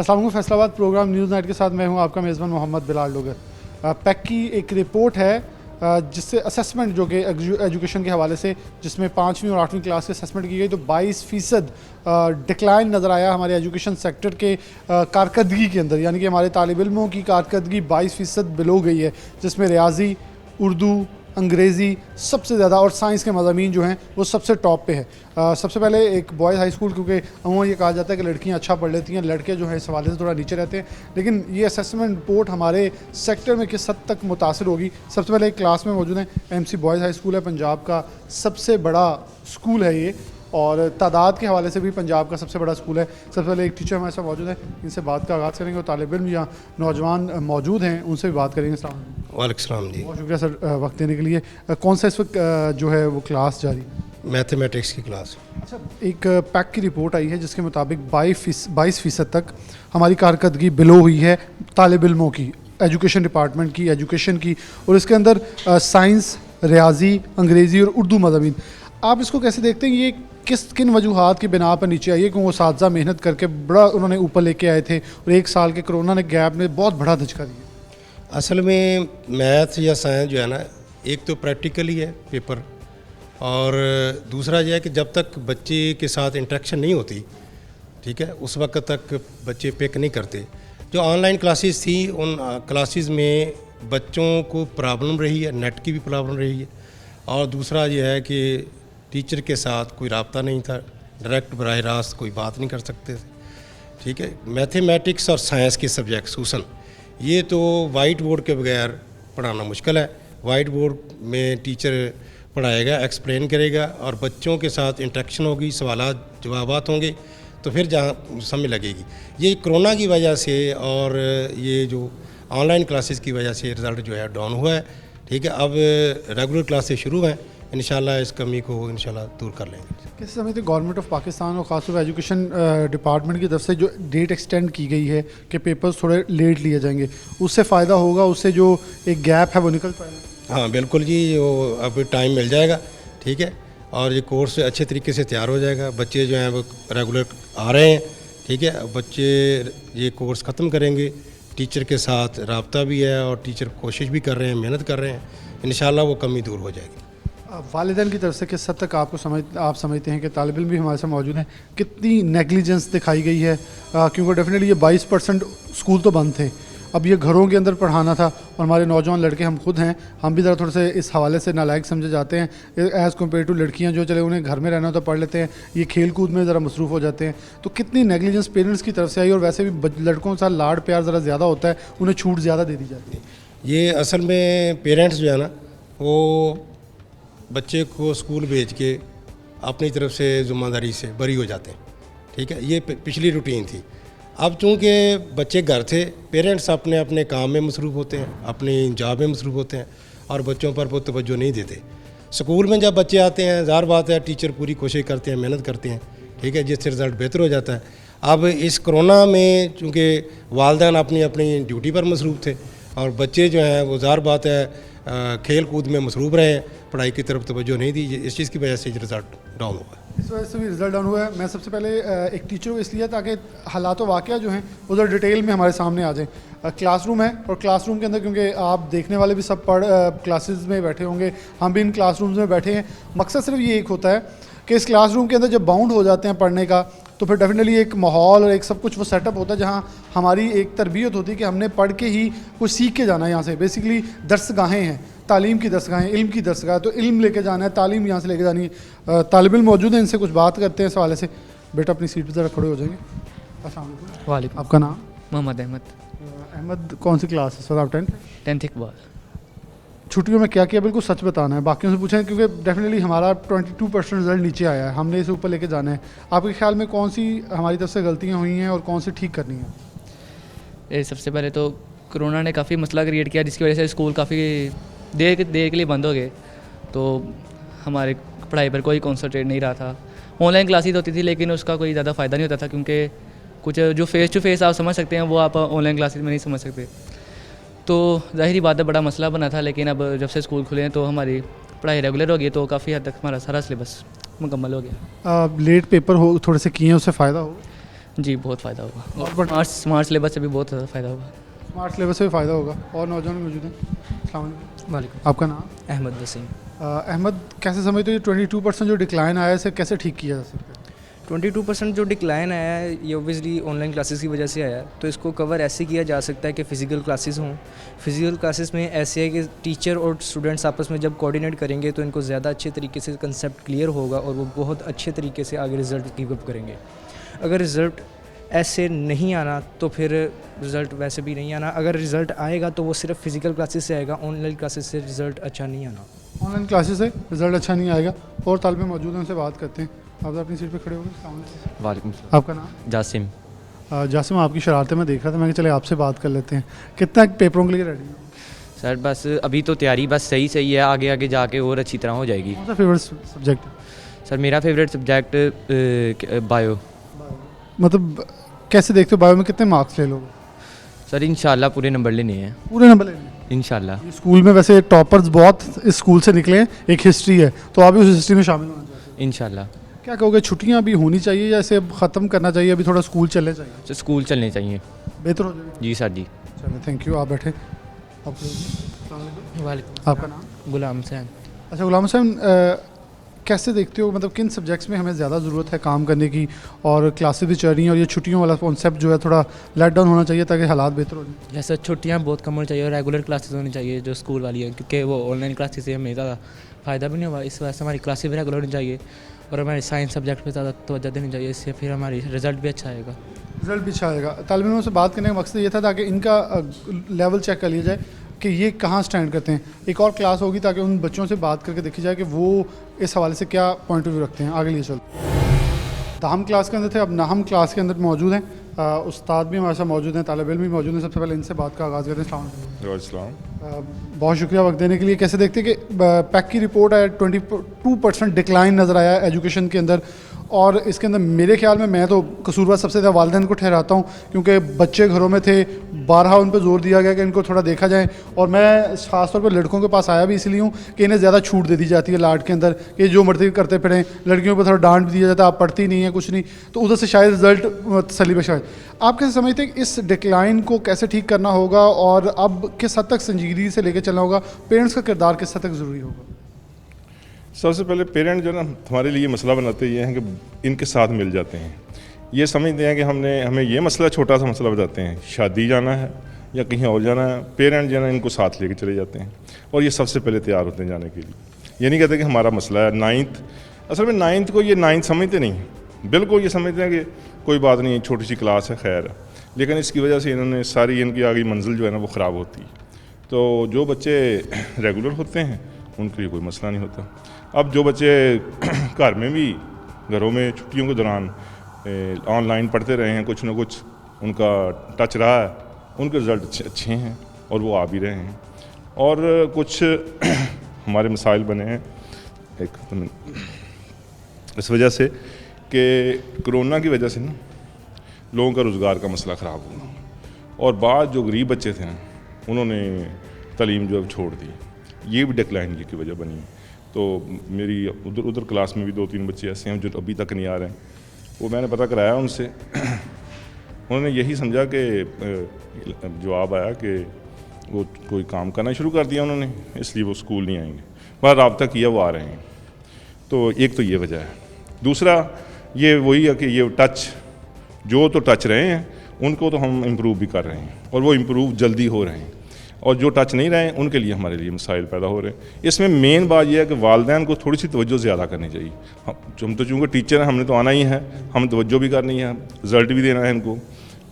अस्सलाम वालेकुम। Faisalabad programme news night के साथ मैं हूं आपका मेज़बान मोहम्मद बिलाल लोगर। पैक की एक रिपोर्ट है जिससे असेसमेंट जो कि एजुकेशन के हवाले से, जिसमें 5वीं और 8वीं क्लास की असेसमेंट की गई तो 22% डिक्लाइन नज़र आया हमारे एजुकेशन सेक्टर के कारकर्दगी के अंदर। यानी कि हमारे तालिब इल्मों की कारकर्दगी 22% बिलो गई है, जिसमें रियाजी, उर्दू, अंग्रेज़ी सबसे ज़्यादा और साइंस के मज़ामीन जो हैं वो सबसे टॉप पे है। सबसे पहले एक बॉयज़ हाई स्कूल, क्योंकि अमूमन ये कहा जाता है कि लड़कियां अच्छा पढ़ लेती हैं, लड़के जो है इस हवाले से थोड़ा नीचे रहते हैं, लेकिन ये असेसमेंट रिपोर्ट हमारे सेक्टर में किस हद तक मुतासिर होगी। सबसे पहले एक क्लास में मौजूद है, MC बॉयज़ हाई स्कूल है, पंजाब का सबसे बड़ा स्कूल है ये, और तादाद के हवाले से भी पंजाब का सबसे बड़ा स्कूल है। सबसे पहले एक टीचर हमारे साथ मौजूद है, इनसे बात का आगाज़ करेंगे और तालिब इल्म या नौजवान मौजूद हैं उनसे भी बात करेंगे। वालेकुम जी, बहुत शुक्रिया सर वक्त देने के लिए। कौन सा इस वक्त जो है वो क्लास जारी? मैथमेटिक्स की क्लास। अच्छा, एक पैक की रिपोर्ट आई है जिसके मुताबिक 22% तक हमारी कारकर्दगी बिलो हुई है तालिब इल्मों की, एजुकेशन डिपार्टमेंट की, एजुकेशन की, और इसके अंदर साइंस, रियाजी, अंग्रेज़ी और उर्दू मज़ामीन। आप इसको कैसे देखते हैं? ये किन वजूहात की बिना पर नीचे आई है? क्योंकि वो साथी मेहनत करके बड़ा उन्होंने ऊपर लेके आए थे और एक साल के कोरोना ने गैप में बहुत बड़ा धचका दिया। असल में मैथ या साइंस जो है ना, एक तो प्रैक्टिकली है पेपर, और दूसरा यह है कि जब तक बच्चे के साथ इंटरेक्शन नहीं होती, ठीक है, उस वक्त तक बच्चे पिक नहीं करते। जो ऑनलाइन क्लासेस थी, उन क्लासेस में बच्चों को प्रॉब्लम रही है, नेट की भी प्रॉब्लम रही है, और दूसरा यह है कि टीचर के साथ कोई रब्ता नहीं था, डायरेक्ट बराह रास्त कोई बात नहीं कर सकते थे, ठीक है। मैथमेटिक्स और साइंस के सब्जेक्ट खूसन ये तो वाइट बोर्ड के बगैर पढ़ाना मुश्किल है। वाइट बोर्ड में टीचर पढ़ाएगा, एक्सप्लेन करेगा, और बच्चों के साथ इंटरेक्शन होगी, सवालात जवाबात होंगे, तो फिर जहाँ समझ लगेगी। ये कोरोना की वजह से और ये जो ऑनलाइन क्लासेस की वजह से रिज़ल्ट जो है डाउन हुआ है, ठीक है। अब रेगुलर क्लासेस शुरू हैं, इंशाल्लाह इस कमी को इंशाल्लाह दूर कर लेंगे। किस समय तक गवर्नमेंट ऑफ पाकिस्तान और ख़ासतौर पर एजुकेशन डिपार्टमेंट की तरफ से जो डेट एक्सटेंड की गई है कि पेपर्स थोड़े लेट लिए जाएंगे, उससे फ़ायदा होगा? उससे जो एक गैप है वो निकल पाएगा? हाँ बिल्कुल जी, वो अब टाइम मिल जाएगा, ठीक है, और ये कोर्स अच्छे तरीके से तैयार हो जाएगा। बच्चे जो हैं वो रेगुलर आ रहे हैं, ठीक है। बच्चे ये कोर्स ख़त्म करेंगे, टीचर के साथ रब्ता भी है और टीचर कोशिश भी कर रहे हैं, मेहनत कर रहे हैं, इंशाल्लाह वो कमी दूर हो जाएगी। वालिदैन की तरफ से किस हद तक आप समझते हैं कि तालिब इल्म भी हमारे साथ मौजूद हैं, कितनी नेग्लिजेंस दिखाई गई है? क्योंकि डेफिनेटली ये 22% स्कूल तो बंद थे, अब ये घरों के अंदर पढ़ाना था, और हमारे नौजवान लड़के, हम खुद हैं, हम भी ज़रा थोड़े से इस हवाले से नालायक समझे जाते हैं एज़ कम्पेयर टू लड़कियाँ जो चले उन्हें घर में रहना तो पढ़ लेते हैं, ये खेल कूद में ज़रा मसरूफ़ हो जाते हैं। तो कितनी नेग्लिजेंस पेरेंट्स की तरफ से आई, और वैसे भी लड़कों के साथ लाड़ प्यार ज़रा ज़्यादा होता है, उन्हें छूट ज़्यादा दे दी जाती है। ये असल में पेरेंट्स जो है ना, वो बच्चे को स्कूल भेज के अपनी तरफ से ज़िम्मेदारी से बरी हो जाते हैं, ठीक है। ये पिछली रूटीन थी। अब चूँकि बच्चे घर थे, पेरेंट्स अपने अपने काम में मसरूफ़ होते हैं, अपनी जॉब में मसरूफ़ होते हैं, और बच्चों पर वो तवज्जो नहीं देते। स्कूल में जब बच्चे आते हैं, ज़ाहिर बात है टीचर पूरी कोशिश करते हैं, मेहनत करते हैं, ठीक है, जिससे रिज़ल्ट बेहतर हो जाता है। अब इस कोरोना में चूँकि वालिदैन अपनी अपनी ड्यूटी पर मसरूफ़ थे, और बच्चे जो हैं वो ज़ाहिर बात है खेल कूद में मसरूफ़ रहे, पढ़ाई की तरफ तवज्जो नहीं दी, इस चीज़ की वजह से रिज़ल्ट डाउन हुआ। इस वजह से भी रिज़ल्ट डाउन हुआ है। मैं सबसे पहले एक टीचर को इसलिए, ताकि हालात व वाक़या जो हैं उधर डिटेल में हमारे सामने आ जाएँ। क्लासरूम है, और क्लासरूम के अंदर, क्योंकि आप देखने वाले भी सब क्लासेस में बैठे होंगे, हम भी इन क्लासरूम्स में बैठे हैं, मकसद सिर्फ ये एक होता है कि इस क्लासरूम के अंदर जब बाउंड हो जाते हैं पढ़ने का, तो फिर डेफिनेटली एक माहौल और एक सब कुछ वो सेटअप होता है जहाँ हमारी एक तरबियत होती है कि हमने पढ़ के ही कुछ सीख के जाना है। यहाँ से बेसिकली दरसगाहें हैं, तालीम की दरसगाहें, इल्म की दरसगाह, तो इल्म लेके जाना है, तालीम यहाँ से लेके जानी है। तालिब इल्म मौजूद है, इनसे कुछ बात करते हैं इस हवाले से। बेटा अपनी सीट पर ज़रा खड़े हो जाएंगे। अस्सलाम वालेकुम। वालेकुम। आपका नाम? मोहम्मद अहमद। अहमद, कौन सी क्लास है सर? आप 10th इकबाल। छुट्टियों में क्या किया? बिल्कुल सच बताना है, बाकियों से पूछें, क्योंकि डेफिनेटली हमारा 22% रिजल्ट नीचे आया है, हमने इसे ऊपर लेके जाना है। आपके ख्याल में कौन सी हमारी तरफ से गलतियाँ हुई हैं और कौन सी ठीक करनी है? सबसे पहले तो कोरोना ने काफ़ी मसला क्रिएट किया, जिसकी वजह से स्कूल काफ़ी देर के लिए बंद हो गए, तो हमारे पढ़ाई पर कोई कॉन्सनट्रेट नहीं रहा था। ऑनलाइन क्लासेस होती थी, लेकिन उसका कोई ज़्यादा फ़ायदा नहीं होता था, क्योंकि कुछ जो फेस टू फेस आप समझ सकते हैं वो आप ऑनलाइन क्लासेस में नहीं समझ सकते। तो ज़ाहिर बात है बड़ा मसला बना था, लेकिन अब जब से स्कूल खुले हैं तो हमारी पढ़ाई रेगुलर हो गई, तो काफ़ी हद तक हमारा सारा सिलेबस मुकम्मल हो गया। लेट पेपर हो थोड़े से किए हैं, उससे फ़ायदा हो? जी बहुत फ़ायदा होगा और और स्मार्ट सिलेबस से भी बहुत ज़्यादा फ़ायदा होगा। स्मार्ट सिलेबस से भी फ़ायदा होगा। और नौजवान मौजूद हैं। अस्सलाम वालेकुम। वालेकुम। आपका नाम? अहमद वसीम। अहमद, कैसे समझते हो ये 22% जो डिक्लाइन आया है इसे कैसे ठीक किया जा सकता है? 22% जो डिक्लाइन आया है ये ओबियसली ऑनलाइन क्लासेस की वजह से आया है, तो इसको कवर ऐसे किया जा सकता है कि फ़िज़िकल क्लासेस हों। फ़िज़िकल क्लासेस में ऐसे है कि टीचर और स्टूडेंट्स आपस में जब कोऑर्डिनेट करेंगे तो इनको ज़्यादा अच्छे तरीके से कंसेप्ट क्लियर होगा और वो बहुत अच्छे तरीके से आगे रिज़ल्ट गिव अप करेंगे। अगर रिज़ल्ट ऐसे नहीं आना तो फिर रिज़ल्ट वैसे भी नहीं आना। अगर रिज़ल्ट आएगा तो वो सिर्फ फ़िज़िकल क्लासेस से आएगा, ऑनलाइन क्लासेस से रिज़ल्ट अच्छा नहीं आना। ऑनलाइन क्लासेस से रिजल्ट अच्छा नहीं आएगा। और तालिब इल्म मौजूद हैं, उनसे बात करते हैं। आप अपनी सीट पे खड़े होंगे। अस्सलाम वालेकुम। वालेकुम। आपका नाम? जासिम। जासिम, आपकी शरारतें मैं देख रहा था, मैं चले आपसे बात कर लेते हैं। कितना पेपरों के लिए रेडी हो? सर बस अभी तो तैयारी बस सही सही है, आगे आगे जाके और अच्छी तरह हो जाएगी। कौन सा फेवरेट सब्जेक्ट? सर मेरा फेवरेट सब्जेक्ट बायो। मतलब कैसे देखते हो, बायो में कितने मार्क्स ले लोगे? सर इंशाल्लाह पूरे नंबर लेने हैं, पूरे नंबर लेने हैं? इंशाल्लाह। ये स्कूल में वैसे टॉपर्स बहुत इस स्कूल से निकले हैं, एक हिस्ट्री है, तो आप भी उस हिस्ट्री में शामिल होना चाहते हैं? इंशाल्लाह। क्या कहोगे, छुट्टियां अभी होनी चाहिए या इसे अब ख़त्म करना चाहिए, अभी थोड़ा स्कूल चलने चाहिए? सर स्कूल चलने चाहिए। बेहतर हो जाएगा। जी सर जी। चलो, थैंक यू। आप बैठे। आपका वालेकुम। आपका नाम? गुलाम हुसैन। अच्छा गुलाम हुसैन, कैसे देखते हो, मतलब किन सब्जेक्ट्स में हमें ज़्यादा ज़रूरत है काम करने की, और क्लासेस भी चल रही हैं और ये छुट्टियों वाला कॉन्सेप्ट जो है थोड़ा लेट डाउन होना चाहिए ताकि हालात बेहतर हो जाए? जैसे छुट्टियां बहुत कम होनी चाहिए और रेगुलर क्लासेस होनी चाहिए जो स्कूल वाली है, क्योंकि वो ऑनलाइन क्लासेस से हमें ज़्यादा फ़ायदा भी नहीं होगा। इस वजह से हमारी क्लासेस भी रेगुलर होनी चाहिए और हमारे साइंस सब्जेक्ट पे ज़्यादा तवज्जो देनी चाहिए, इससे फिर हमारी रिज़ल्ट भी अच्छा आएगा। रिजल्ट भी अच्छा आएगा। तालिब इल्मों से बात करने का मकसद ये था ताकि इनका लेवल चेक कर लिया जाए कि ये कहाँ स्टैंड करते हैं। एक और क्लास होगी ताकि उन बच्चों से बात करके देखी जाए कि वो इस हवाले से क्या पॉइंट ऑफ व्यू रखते हैं। आगे लिए चलो। तो हम क्लास के अंदर थे, अब ना हम क्लास के अंदर मौजूद हैं। उस्ताद भी हमारे साथ मौजूद हैं, तालिब इल्म भी मौजूद हैं। सबसे पहले इनसे बात का आगाज़ करते हैं। अस्सलाम। बहुत शुक्रिया वक्त देने के लिए। कैसे देखते हैं कि पैक की रिपोर्ट है, 22% डिक्लाइन नज़र आया एजुकेशन के अंदर, और इसके अंदर मेरे ख्याल में मैं तो कसूरवार सबसे ज़्यादा वालिदैन को ठहराता हूँ, क्योंकि बच्चे घरों में थे, बारहा उन पर जोर दिया गया कि इनको थोड़ा देखा जाए। और मैं ख़ासतौर पर लड़कों के पास आया भी इसलिए हूँ कि इन्हें ज़्यादा छूट दे दी जाती है लाट के अंदर, कि जो मर्जी करते फिरें। लड़कियों पर थोड़ा डांट भी दिया जाता है, आप पढ़ती नहीं है कुछ नहीं, तो उधर से शायद रिजल्ट तसल्ली बख्श है। आप कैसे समझते हैं कि इस डिक्लाइन को कैसे ठीक करना होगा, और अब किस हद तक संजीदगी से लेकर चलना होगा? पेरेंट्स का किरदार किस हद तक ज़रूरी होगा? सबसे पहले पेरेंट जो ना हमारे लिए मसला बनाते ये हैं कि इनके साथ मिल जाते हैं, ये समझते हैं कि हमें ये मसला, छोटा सा मसला बताते हैं, शादी जाना है या कहीं और जाना है, पेरेंट जो है ना इनको साथ लेके चले जाते हैं और ये सबसे पहले तैयार होते हैं जाने के लिए। ये नहीं कहते कि हमारा मसला है 9th, असल में 9th को ये 9th समझते नहीं, बिल्कुल ये समझते हैं कि कोई बात नहीं, छोटी सी क्लास है, खैर है। लेकिन इसकी वजह से इन्होंने सारी इनकी आगे मंजिल जो है ना वो ख़राब होती है। तो जो बच्चे रेगुलर होते हैं उनके लिए कोई मसला नहीं होता। अब जो बच्चे घर में भी, घरों में छुट्टियों के दौरान ऑनलाइन पढ़ते रहे हैं, कुछ ना कुछ उनका टच रहा है, उनके रिज़ल्ट अच्छे हैं और वो आ भी रहे हैं। और कुछ हमारे मसाइल बने हैं एक इस वजह से कि कोरोना की वजह से ना लोगों का रोज़गार का मसला ख़राब हुआ, और बाद जो गरीब बच्चे थे ना उन्होंने तालीम जो छोड़ दी, ये भी डिक्लाइन की वजह बनी। तो मेरी उधर क्लास में भी 2-3 बच्चे ऐसे हैं जो अभी तक नहीं आ रहे हैं, वो मैंने पता कराया उनसे उन्होंने यही समझा कि जवाब आया कि वो कोई काम करना शुरू कर दिया उन्होंने, इसलिए वो स्कूल नहीं आएंगे। बाहर रब्ता किया वो आ रहे हैं। तो एक तो ये वजह है। दूसरा ये वही है कि ये टच, जो तो टच रहे हैं उनको तो हम इम्प्रूव भी कर रहे हैं और वो इम्प्रूव जल्दी हो रहे हैं, और जो टच नहीं रहे हैं उनके लिए हमारे लिए मसाइल पैदा हो रहे हैं। इसमें मेन बात यह है कि वालिदैन को थोड़ी सी तवज्जो ज़्यादा करनी चाहिए। हम तो चूँकि टीचर हैं, हमने तो आना ही है, हम तवज्जो भी करनी है, रिज़ल्ट भी देना है इनको,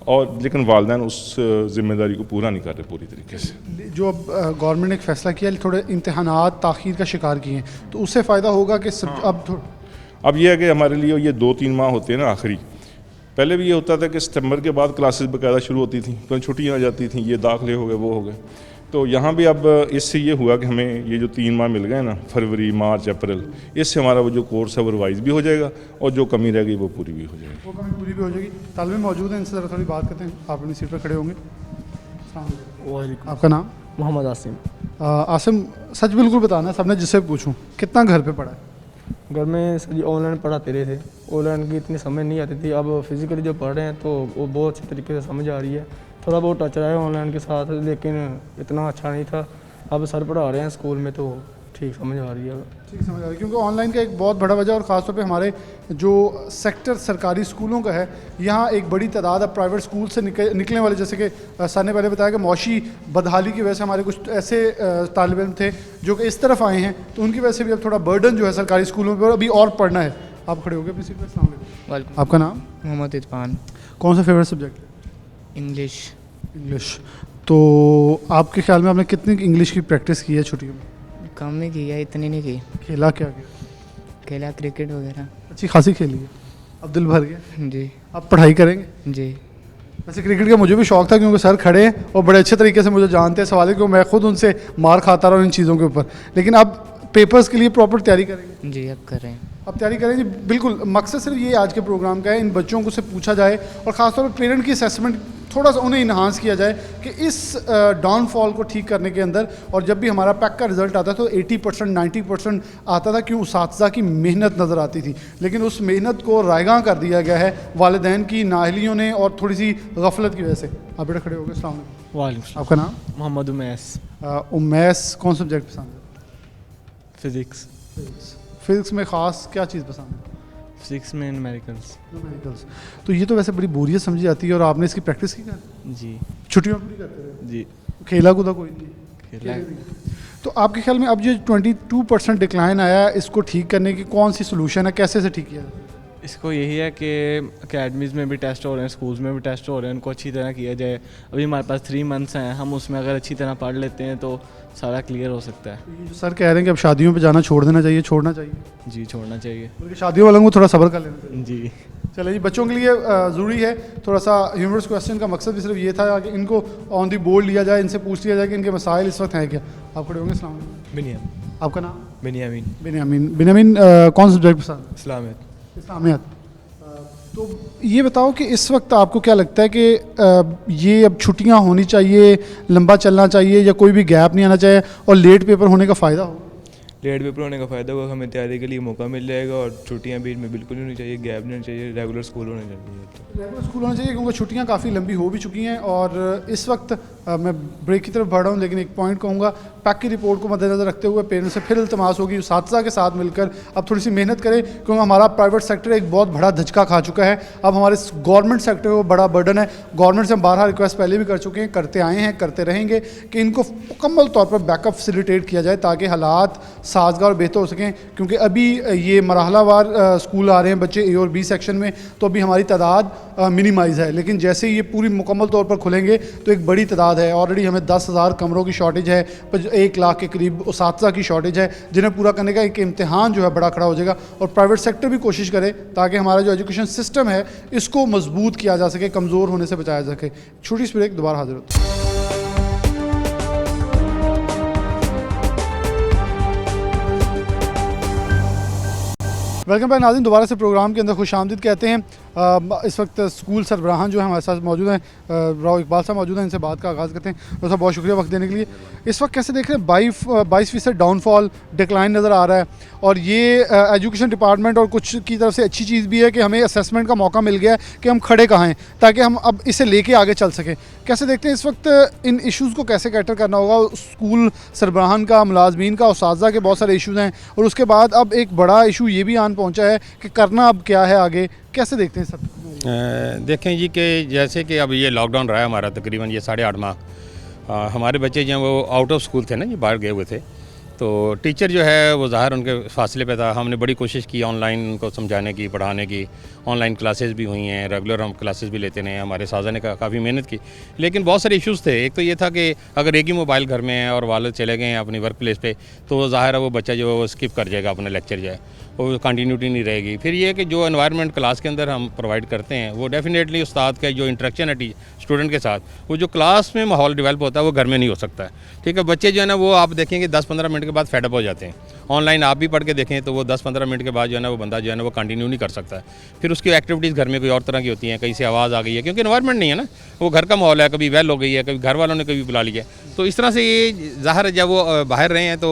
और लेकिन वालिदैन उस ज़िम्मेदारी को पूरा नहीं कर रहे पूरी तरीके से। जो अब गवर्नमेंट ने एक फ़ैसला किया, थोड़े इम्तहानात ताख़ीर का शिकार किए हैं, तो उससे फ़ायदा होगा कि अब यह है कि हमारे लिए ये 2-3 माह होते हैं ना आखिरी, पहले भी ये होता था कि सितंबर के बाद क्लासेस बाकायदा शुरू होती थी, तो छुट्टियाँ आ जाती थी, ये दाखिले हो गए, वो हो गए। तो यहाँ भी अब इससे ये हुआ कि हमें ये जो 3 माह मिल गए ना, फरवरी, मार्च, अप्रैल, इससे हमारा वो जो कोर्स है वो रिवाइज भी हो जाएगा और जो कमी रह गई वो पूरी भी हो जाएगी। वो कमी पूरी भी हो जाएगी। तालिब इल्म मौजूद हैं, इनसे ज़रा थोड़ी बात करते हैं। आप अपनी सीट पर खड़े होंगे। आपका नाम? मोहम्मद आसिम। आसिम, सच बिल्कुल बताना, सबने जिससे पूछूं, कितना घर पे पढ़ा है? घर में सर जी ऑनलाइन पढ़ाते रहे थे, ऑनलाइन की इतनी समझ नहीं आती थी। अब फिज़िकली जो पढ़ रहे हैं तो वो बहुत अच्छे तरीके से समझ आ रही है। थोड़ा बहुत टच रहा है ऑनलाइन के साथ, लेकिन इतना अच्छा नहीं था। अब सर पढ़ा रहे हैं स्कूल में तो ठीक समझ आ रही है। ठीक समझ आ रही है, क्योंकि ऑनलाइन का एक बहुत बड़ा वजह और ख़ासतौर पे हमारे जो सेक्टर सरकारी स्कूलों का है, यहाँ एक बड़ी तादाद अब प्राइवेट स्कूल से निकलने वाले, जैसे कि सर ने पहले बताया कि मौशी बदहाली की वजह से हमारे कुछ ऐसे तालिब इल्म थे जो कि इस तरफ आए हैं, तो उनकी वजह से भी अब थोड़ा बर्डन जो है सरकारी स्कूलों पर अभी और पढ़ना है। आप खड़े हो गए प्रिंसिपल सामने। आपका नाम? मोहम्मद इरफान। कौन सा फेवरेट सब्जेक्ट है? इंग्लिश। इंग्लिश। तो आपके ख्याल में आपने कितनी इंग्लिश की प्रैक्टिस की है छुट्टियों में? कम ही की है, इतनी नहीं की। खेला क्या गया? खेला क्रिकेट वगैरह। अच्छी खासी खेली है, अब दिल भर गया। जी। अब पढ़ाई करेंगे? जी। वैसे क्रिकेट का मुझे भी शौक था, क्योंकि सर खड़े हैं और बड़े अच्छे तरीके से मुझे जानते हैं सवाल है, क्योंकि मैं खुद उनसे मार खाता रहा हूँ इन चीज़ों के ऊपर। लेकिन अब पेपर्स के लिए प्रॉपर तैयारी करेंगे? जी अब कर रहे हैं। अब तैयारी करेंगे। बिल्कुल, मकसद सिर्फ ये आज के प्रोग्राम का है, इन बच्चों को से पूछा जाए और ख़ासतौर पर पेरेंट की असेसमेंट थोड़ा सा उन्हें इन्हांस किया जाए कि इस डाउनफॉल को ठीक करने के अंदर, और जब भी हमारा पैक का रिजल्ट आता था तो 80% 90% आता था, क्यों? उसातिज़ा की मेहनत नज़र आती थी। लेकिन उस मेहनत को रायगां कर दिया गया है वालिदैन की नाअहलियों ने और थोड़ी सी गफलत की वजह से। आप बेटा खड़े हो गए। अस्सलाम वालेकुम। वालेकुम। आपका नाम? मोहम्मद उमैस। उमैस। कौन सब्जेक्ट पसंद है? फ़िज़िक्स। फिज़िक्स में ख़ास क्या चीज़ पसंद है? फ़िज़िक्स में न्यूमेरिकल्स। न्यूमेरिकल्स। तो ये तो वैसे बड़ी बोरियत समझी जाती है, और आपने इसकी प्रैक्टिस की? जी। छुट्टियों में पूरी करते रहे? जी। खेला कूदा कोई नहीं? खेला। तो आपके ख्याल में अब जो 22% डिक्लाइन आया है, इसको ठीक करने की कौन सी सोल्यूशन है, कैसे से ठीक किया जाए? इसको यही है कि अकेडमीज़ में भी टेस्ट हो रहे हैं, स्कूल्स में भी टेस्ट हो रहे हैं, उनको अच्छी तरह किया जाए। अभी हमारे पास 3 मंथ्स हैं, हम उसमें अगर अच्छी तरह पढ़ लेते हैं तो सारा क्लियर हो सकता है। ये जो सर कह रहे हैं कि अब शादियों पे जाना छोड़ देना चाहिए, छोड़ना चाहिए? जी छोड़ना चाहिए। बल्कि शादियों वालों को थोड़ा सब्र कर लेना चाहिए। जी। चलिए जी, बच्चों के लिए ज़रूरी है थोड़ा सा ह्यूमरस क्वेश्चन का मकसद भी सिर्फ ये था कि इनको ऑन दी बोर्ड लिया जाए, इनसे पूछ लिया जाए कि इनके मसाइल इस वक्त हैं क्या। आप खड़े होंगे। अस्सलाम वालेकुम। बिनियामीन। आपका नाम? बिनियामीन। बिनियामीन। कौन सा सब्जेक्ट पसंद है? इस्लामियत। इस्लामियत। तो ये बताओ कि इस वक्त आपको क्या लगता है कि ये अब छुट्टियां होनी चाहिए, लंबा चलना चाहिए, या कोई भी गैप नहीं आना चाहिए, और लेट पेपर होने का फ़ायदा होगा? लेट पेपर होने का फ़ायदा होगा, हमें तैयारी के लिए मौका मिल जाएगा, और छुट्टियां बीच में बिल्कुल नहीं होनी चाहिए, गैप नहीं होना चाहिए, रेगुलर स्कूल होने चाहिए। रेगुलर स्कूल होना चाहिए, क्योंकि छुट्टियां काफ़ी लंबी हो भी चुकी हैं। और इस वक्त मैं ब्रेक की तरफ बढ़ रहा हूँ, लेकिन एक पॉइंट कहूँगा, पैक की रिपोर्ट को मद्देनज़र रखते हुए पेरेंट्स से फिर इल्तमास होगी उसातिज़ा के साथ मिलकर अब थोड़ी सी मेहनत करें, क्योंकि हमारा प्राइवेट सेक्टर एक बहुत बड़ा धचका खा चुका है। अब हमारे गवर्नमेंट सेक्टर को बड़ा बर्डन है। गवर्नमेंट से हम बारहा रिक्वेस्ट पहले भी कर चुके हैं, करते आए हैं, करते रहेंगे कि इनको मुकम्मल तौर पर बैकअप फैसिलिटेट किया जाए, ताकि हालात साजगार और बेहतर हो सकें। क्योंकि अभी ये मरहलावार स्कूल आ रहे हैं बच्चे A और B सेक्शन में, तो अभी हमारी तादाद मिनिमाइज़ है, लेकिन जैसे ही ये पूरी मुकम्मल तौर पर खुलेंगे तो एक बड़ी तादाद है। ऑलरेडी हमें 10,000 कमरों की शॉर्टेज है, 1 लाख के करीब उसातिज़ा की शॉर्टेज है, जिन्हें पूरा करने का एक इम्तिहान जो है बड़ा खड़ा हो जाएगा। और प्राइवेट सेक्टर भी कोशिश करे ताकि हमारा जो एजुकेशन सिस्टम है इसको मजबूत किया जा सके, कमज़ोर होने से बचाया जा सके। छोटी सी ब्रेक, दोबारा हाजिर होती है। वेलकम बैक नाज़रीन, दोबारा से प्रोग्राम के अंदर खुशामदीद कहते हैं। इस वक्त स्कूल सरबराहान जो है हमारे साथ मौजूद हैं, राव इकबाल साहब मौजूद हैं, इनसे बात का आगाज़ करते हैं। डॉक्टर साहब बहुत शुक्रिया वक्त देने के लिए। इस वक्त कैसे देख रहे हैं 22% डाउनफॉल, डिक्लाइन नज़र आ रहा है, और ये एजुकेशन डिपार्टमेंट और कुछ की तरफ से अच्छी चीज़ भी है कि हमें असेसमेंट का मौका मिल गया है कि हम खड़े कहाँ हैं, ताकि हम अब इसे लेके आगे चल सकें। कैसे देखते हैं इस वक्त इन इशूज़ को कैसे कैटर करना होगा? स्कूल सरबराहान का, मुलाजमीन का, उसातिज़ा के बहुत सारे इशूज़ हैं, और उसके बाद अब एक बड़ा इशू ये भी आन पहुँचा है कि करना अब क्या है आगे। कैसे देखते हैं सब? देखें जी कि जैसे कि अब ये लॉकडाउन रहा है हमारा तकरीबन ये 8.5 माह। हमारे बच्चे जो वो आउट ऑफ स्कूल थे ना, ये बाहर गए हुए थे, तो टीचर जो है वो ज़ाहिर उनके फासले पे था। हमने बड़ी कोशिश की ऑनलाइन उनको समझाने की, पढ़ाने की। ऑनलाइन क्लासेस भी हुई हैं, रेगुलर हम क्लासेस भी लेते रहे। हमारे साजा ने काफ़ी मेहनत की, लेकिन बहुत सारे इश्यूज़ थे। एक तो ये था कि अगर एक ही मोबाइल घर में है और वालिद चले गए हैं अपनी वर्क प्लेस पे, तो ज़ाहिर है वो बच्चा जो है वो स्किप कर जाएगा अपना लेक्चर, जो है वो कंटिन्यूटी नहीं रहेगी। फिर ये कि जो एनवायरनमेंट क्लास के अंदर हम प्रोवाइड करते हैं वो डेफिनेटली उस्ताद का जो इंटरेक्शन है स्टूडेंट के साथ, वो जो क्लास में माहौल डेवलप होता है वो घर में नहीं हो सकता है। ठीक है, बच्चे जो है ना वो आप देखेंगे 10-15 मिनट मिनट के बाद फेडअप हो जाते हैं। ऑनलाइन आप भी पढ़ के देखें तो वो 10-15 मिनट के बाद जो है ना वो बंदा जो है ना वो कंटिन्यू नहीं कर सकता है। फिर उसकी एक्टिविटीज़ घर में कोई और तरह की होती हैं, कहीं से आवाज़ आ गई है, क्योंकि इन्वायरमेंट नहीं है ना, वो घर का माहौल है, कभी वेल हो गई है, कभी घर वालों ने कभी बुला लिया। तो इस तरह से ये ज़ाहिर है जब वो बाहर रहे हैं तो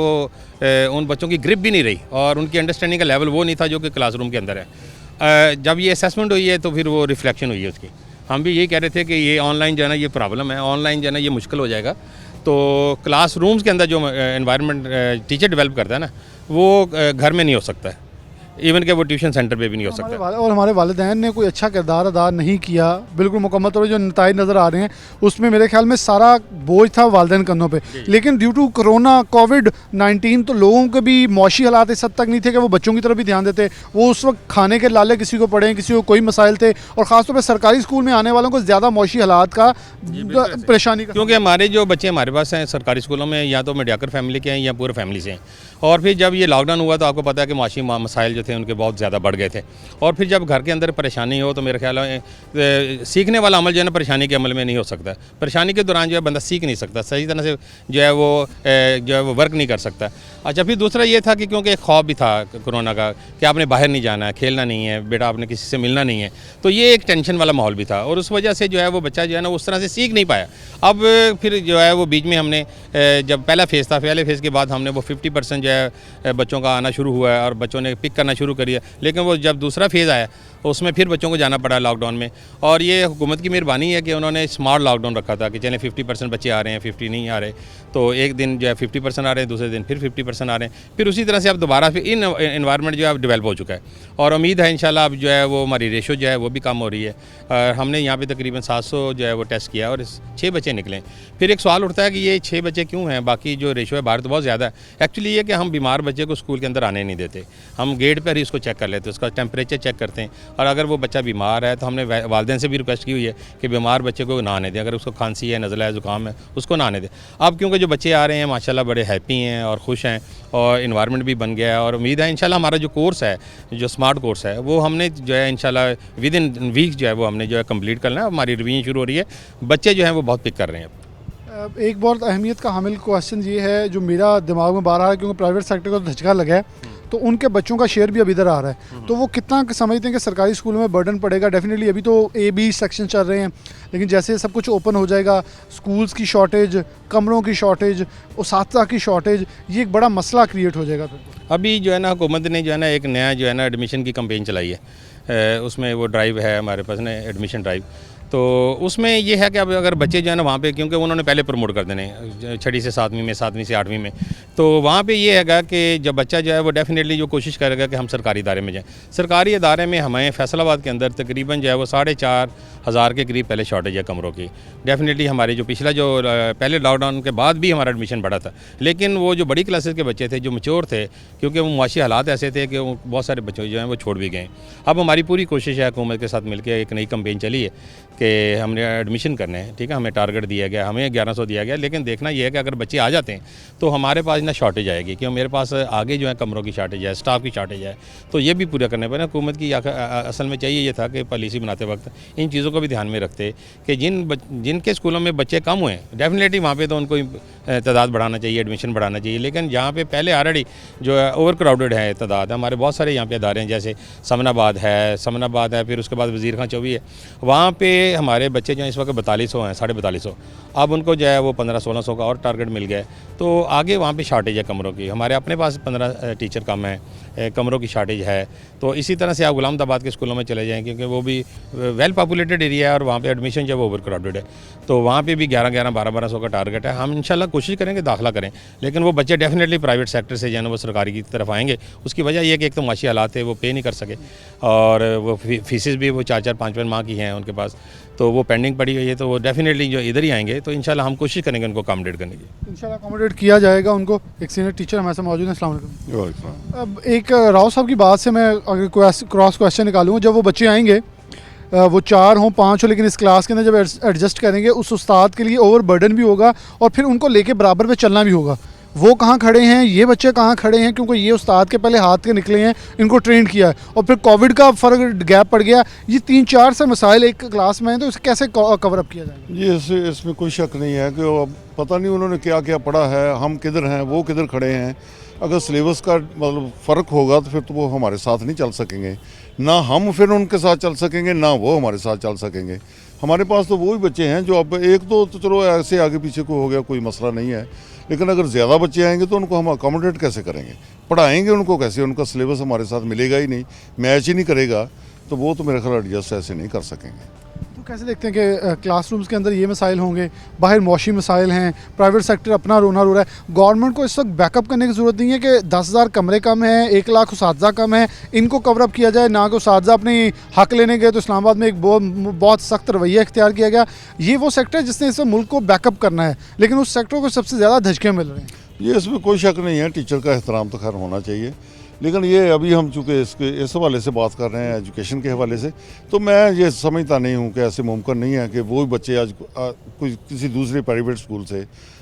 उन बच्चों की ग्रिप भी नहीं रही और उनकी अंडरस्टैंडिंग का लेवल वो नहीं था जो कि क्लासरूम के अंदर है। जब ये असेसमेंट हुई है तो फिर वो रिफ्लेक्शन हुई है उसकी। हम भी यही कह रहे थे कि ये ऑनलाइन जो है ना ये प्रॉब्लम है, ऑनलाइन जो है ना ये मुश्किल हो जाएगा। तो क्लासरूम्स के अंदर जो एनवायरनमेंट टीचर डेवलप करता है ना वो घर में नहीं हो सकता है, इवन कि वो ट्यूशन सेंटर पे भी नहीं हो सकता। और हमारे वालिदैन ने कोई अच्छा किरदार अदा नहीं किया, बिल्कुल मुकम्मल तौर पर जो नताइज नज़र आ रहे हैं उसमें मेरे ख्याल में सारा बोझ था वालिदैन कंधों पे। लेकिन ड्यू टू कोरोना कोविड-19 तो लोगों के भी मौशी हालात इस हद तक नहीं थे कि वो बच्चों की तरफ भी ध्यान देते। वो उस वक्त खाने के लाले किसी को पड़े, किसी को कोई मसाइल थे, और ख़ासतौर पर सरकारी स्कूल में आने वालों को ज़्यादा मौशी हालात का परेशानी का, क्योंकि हमारे जो बच्चे हमारे पास हैं सरकारी स्कूलों में या तो मीडियाकर फैमिली के हैं या पूरे फैमिली से हैं। और फिर जब ये लॉकडाउन हुआ तो आपको पता है कि माशी मसाइल जो थे उनके बहुत ज़्यादा बढ़ गए थे। और फिर जब घर के अंदर परेशानी हो तो मेरे ख्याल में सीखने वाला अमल जो है ना परेशानी के अमल में नहीं हो सकता। परेशानी के दौरान जो है बंदा सीख नहीं सकता, सही तरह से जो है वो वर्क नहीं कर सकता। अच्छा, फिर दूसरा ये था कि क्योंकि एक खौफ भी था कोरोना का कि आपने बाहर नहीं जाना है, खेलना नहीं है, बेटा आपने किसी से मिलना नहीं है, तो ये एक टेंशन वाला माहौल भी था और उस वजह से जो है वो बच्चा जो है ना उस तरह से सीख नहीं पाया। अब फिर जो है वो बीच में हमने जब पहला फेज़ था, पहले फेज़ के बाद हमने वो 50% जो है बच्चों का आना शुरू हुआ है और बच्चों ने पिक करना शुरू करिए। लेकिन वो जब दूसरा फेज़ आया उसमें फिर बच्चों को जाना पड़ा लॉकडाउन में। और ये हुकूमत की मेहरबानी है कि उन्होंने स्मार्ट लॉकडाउन रखा था कि चलें 50% बच्चे आ रहे हैं, 50 नहीं आ रहे, तो एक दिन जो है 50% आ रहे हैं, दूसरे दिन फिर 50% आ रहे हैं। फिर उसी तरह से अब दोबारा फिर इन इन्वायरमेंट जो है अब डेवलप हो चुका है और उम्मीद है इंशाल्लाह अब जो है वो हमारी रेशो जो है वो भी कम हो रही है। और हमने यहाँ पे तकरीबन 700 जो है वो टेस्ट किया और 6 बच्चे निकले। फिर एक सवाल उठता है कि ये 6 बच्चे क्यों हैं, बाकी जो रेशो है बाहर तो बहुत ज़्यादा है। एक्चुअली ये कि हम बीमार बच्चे को स्कूल के अंदर आने नहीं देते, हम गेट पर ही उसको चेक कर लेते हैं, उसका टेम्परेचर चेक करते हैं और अगर वो बच्चा बीमार है तो हमने वालिदैन से भी रिक्वेस्ट की हुई है कि बीमार बच्चे को ना आने दें, अगर उसको खांसी है, नज़ला है, ज़ुकाम है, उसको ना आने दें। अब क्योंकि जो बच्चे आ रहे हैं माशाल्लाह बड़े हैप्पी हैं और खुश हैं और इन्वायरमेंट भी बन गया है और उम्मीद है इंशाल्लाह हमारा जो कोर्स है, जो स्मार्ट कोर्स है, वो हमने जो है इंशाल्लाह विद इन वीक जो है वो हमने जो है कंप्लीट करना है। हमारी रिवीजन शुरू हो रही है, बच्चे जो हैं वो बहुत पिक कर रहे हैं। एक बहुत अहमियत का हामिल क्वेश्चन ये है जो मेरा दिमाग में बार आ रहा है, क्योंकि प्राइवेट सेक्टर को धचका लगा है तो उनके बच्चों का शेयर भी अब इधर आ रहा है, तो वो कितना समझते हैं कि सरकारी स्कूलों में बर्डन पड़ेगा? डेफिनेटली अभी तो A-B सेक्शन चल रहे हैं, लेकिन जैसे सब कुछ ओपन हो जाएगा, स्कूल्स की शॉर्टेज, कमरों की शॉर्टेज, उसातिज़ा की शॉर्टेज, ये एक बड़ा मसला क्रिएट हो जाएगा। फिर अभी जो है ना हुकूमत ने जो है ना एक नया जो है ना एडमिशन की कैंपेन चलाई है, उसमें वो ड्राइव है हमारे पास ना एडमिशन ड्राइव। तो उसमें ये है कि अब अगर बच्चे जो है ना वहाँ पे, क्योंकि उन्होंने पहले प्रमोट कर देने 6वीं से 7वीं में, 7वीं से 8वीं में, तो वहाँ पे ये हैगा कि जब बच्चा जो है वो डेफिनेटली जो कोशिश करेगा कि हम सरकारी इदारे में जाएँ। सरकारी इदारे में हमें फैसलाबाद के अंदर तकरीबन जो है वो 4,500 के करीब पहले शॉर्टेज है कमरों की। डेफिनेटली हमारे जो पिछला जो पहले लॉकडाउन के बाद भी हमारा एडमिशन बढ़ा था, लेकिन वो जो बड़ी क्लासेस के बच्चे थे जो मैच्योर थे, क्योंकि वो मुआशी हालात ऐसे थे कि बहुत सारे बच्चे जो हैं वो छोड़ भी गए। अब हमारी पूरी कोशिश है हुकूमत के साथ मिलकर, एक नई कैंपेन चली है कि हमने एडमिशन करने हैं, ठीक है, हमें टारगेट दिया गया, हमें 1100 दिया गया, लेकिन देखना यह है कि अगर बच्चे आ जाते हैं तो हमारे पास ना शॉर्टेज आएगी, क्योंकि मेरे पास आगे जो है कमरों की शॉर्टेज है, स्टाफ की शॉर्टेज है, तो ये भी पूरा करने पर हुकूमत की असल में चाहिए ये था कि पॉलिसी बनाते वक्त इन चीज़ों को भी ध्यान में रखते कि जिनके स्कूलों में बच्चे कम हुए हैं डेफिनेटली वहाँ पे तो उनको तादाद बढ़ाना चाहिए, एडमिशन बढ़ाना चाहिए। लेकिन जहाँ पे पहले ऑलरेडी जो है ओवर क्राउडेड है तादाद, हमारे बहुत सारे यहाँ पे इदारे हैं, जैसे समनाबाद है, फिर उसके बाद वज़ीर खां चौबी है, वहाँ पे हमारे बच्चे जो हैं इस वक्त 4200 हैं, 4250। अब उनको जो है वो 1500-1600 का और टारगेट मिल गया, तो आगे वहाँ पे शॉर्टेज है कमरों की। हमारे अपने पास 15 टीचर कम है, कमरों की शॉर्टेज है। तो इसी तरह से आप गुलामदाबाद के स्कूलों में चले जाएँ, क्योंकि वो भी वेल पॉपुलेटेड एरिया है और वहाँ पे एडमिशन जो है वो ओवर क्राउडेड है, तो वहाँ पे भी 11-11, 12-1200 का टारगेट है। हम इंशाल्लाह कोशिश करेंगे दाखिला करें, लेकिन वो बच्चे डेफिनेटली प्राइवेट सेक्टर से जो है वो सरकारी की तरफ आएंगे। उसकी वजह यह है कि एक तो माशी हालात है, वो पे नहीं कर सके और वो फीसेस भी वो 4-4, 5-5 माह की हैं उनके पास, तो वो पेंडिंग पड़ी हुई है, तो वो डेफिनेटली जो इधर ही आएंगे, तो इंशाल्लाह हम कोशिश करेंगे उनको अकोमोडेट करने की। इंशाल्लाह अकोमोडेट किया जाएगा उनको। एक सीनियर टीचर हमारे साथ मौजूद है, अस्सलाम वालेकुम। अब एक राव साहब की बात से मैं अगर क्रॉस क्वेश्चन निकालूँ, जब वो बच्चे आएंगे वो 4 हों 5 हों, लेकिन इस क्लास के अंदर जब एडजस्ट करेंगे उस उस्ताद के लिए ओवर बर्डन भी होगा और फिर उनको लेके बराबर पे चलना भी होगा। वो कहाँ खड़े हैं, ये बच्चे कहाँ खड़े हैं, क्योंकि ये उस्ताद के पहले हाथ के निकले हैं, इनको ट्रेंड किया है और फिर कोविड का फ़र्क गैप पड़ गया। ये 3-4 से मसाइल एक क्लास में हैं, तो इसे कैसे कवर अप किया जाएगा? ये इसमें कोई शक नहीं है कि वो पता नहीं उन्होंने क्या क्या पढ़ा है, हम किधर हैं, वो किधर खड़े हैं। अगर सिलेबस का मतलब फ़र्क होगा तो फिर तो वो हमारे साथ नहीं चल सकेंगे, ना हम फिर उनके साथ चल सकेंगे, ना वो हमारे साथ चल सकेंगे। हमारे पास तो वो ही बच्चे हैं जो अब एक तो चलो ऐसे आगे पीछे को हो गया, कोई मसला नहीं है, लेकिन अगर ज़्यादा बच्चे आएंगे तो उनको हम अकोमोडेट कैसे करेंगे, पढ़ाएंगे उनको कैसे, उनका सिलेबस हमारे साथ मिलेगा ही नहीं, मैच ही नहीं करेगा, तो वो तो मेरे ख्याल एडजस्ट ऐसे नहीं कर सकेंगे। तो कैसे देखते हैं कि क्लासरूम्स के अंदर ये मसाइल होंगे, बाहर मौशी मसाइल हैं, प्राइवेट सेक्टर अपना रोना रो रहा है, गवर्नमेंट को इस वक्त बैकअप करने की ज़रूरत नहीं है कि 10,000 कमरे कम हैं, 1 लाख उसातिज़ा कम है, इनको कवर अप किया जाए। ना कि उसातिज़ा अपनी हक लेने गए तो इस्लामाबाद में एक बहुत सख्त रवैया इख्तियार किया गया। ये वो सेक्टर है जिसने इस मुल्क को बैकअप करना है, लेकिन उस सेक्टर को सबसे ज़्यादा धचके मिल रहे हैं। ये इसमें कोई शक नहीं है, टीचर का एहतराम तो खैर होना चाहिए, लेकिन ये अभी हम चूँकि इस हवाले से बात कर रहे हैं, एजुकेशन के हवाले से, तो मैं ये समझता नहीं हूँ कि ऐसे मुमकिन नहीं है कि वो बच्चे आज कोई किसी दूसरे प्राइवेट स्कूल से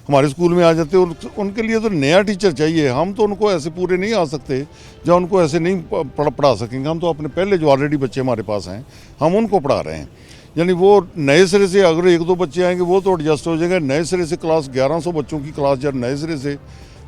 हमारे स्कूल में आ जाते हैं। उनके लिए तो नया टीचर चाहिए, हम तो उनको ऐसे पूरे नहीं आ सकते या उनको ऐसे नहीं पढ़ा सकेंगे। हम तो अपने पहले जो ऑलरेडी बच्चे हमारे पास हैं हम उनको पढ़ा रहे हैं, यानी वो नए सिरे से अगर 1-2 बच्चे आएंगे वो तो एडजस्ट हो जाएंगे। नए सिरे से क्लास 1100 बच्चों की क्लास जब नए सिरे से